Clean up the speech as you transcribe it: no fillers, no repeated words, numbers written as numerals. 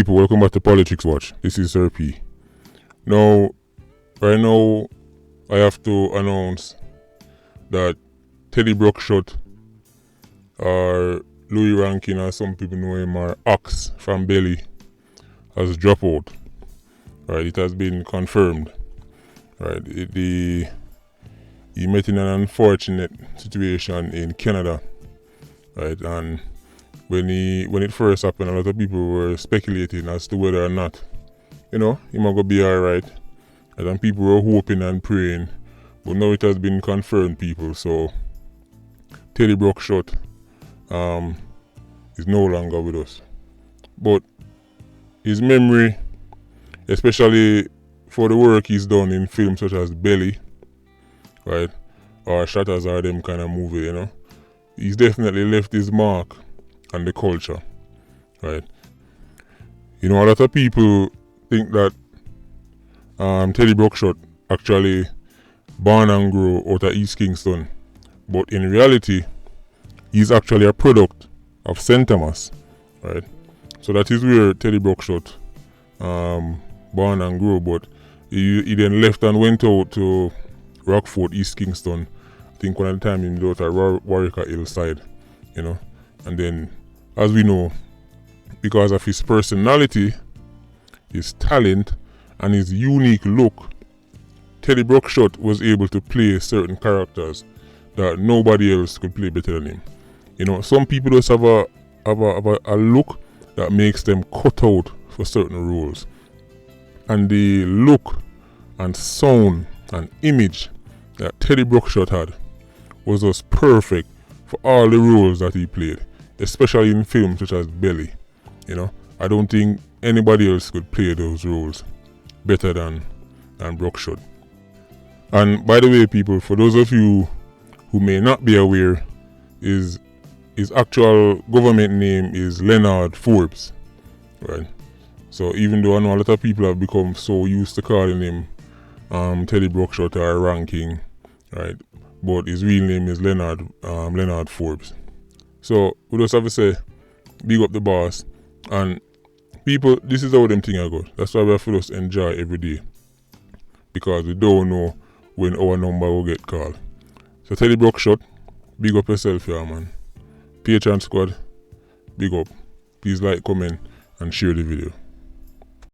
people, welcome back to Politics Watch. This is Sir P. Now, right now, I have to announce that Teddy Brockshot, or Louis Rankin, as some people know him, or Ox from Belly, has dropped out. Right, it has been confirmed. Right, he met in an unfortunate situation in Canada. Right, and when it first happened, a lot of people were speculating as to whether or not, he might go be alright. And people were hoping and praying. But now it has been confirmed, people. So Teddy Brockshot is no longer with us. But his memory, especially for the work he's done in films such as Belly, right, or Shutters or them kind of movie, he's definitely left his mark on the culture, right? A lot of people think that Teddy Brockshot actually born and grew out of East Kingston, but in reality, he's actually a product of St. Thomas, right? So that is where Teddy Brockshot born and grew, but he then left and went out to Rockford, East Kingston. I think one of the time he was at Warwick Hillside, and then, as we know, because of his personality, his talent, and his unique look, Teddy Brockshot was able to play certain characters that nobody else could play better than him. Some people just have a look that makes them cut out for certain roles. And the look and sound and image that Teddy Brockshot had was just perfect for all the roles that he played, especially in films such as Belly. I don't think anybody else could play those roles better than Brockshot. And by the way, people, for those of you who may not be aware, his actual government name is Leonard Forbes, right? So even though I know a lot of people have become so used to calling him Teddy Brockshot or Ranking, right? But his real name is Leonard Forbes. So we just have to say, big up the boss. And people, this is how them thing I go. That's why we have to just enjoy every day, because we don't know when our number will get called. So Teddy Brockshot, big up yourself here, man. Patreon squad, big up. Please like, comment, and share the video.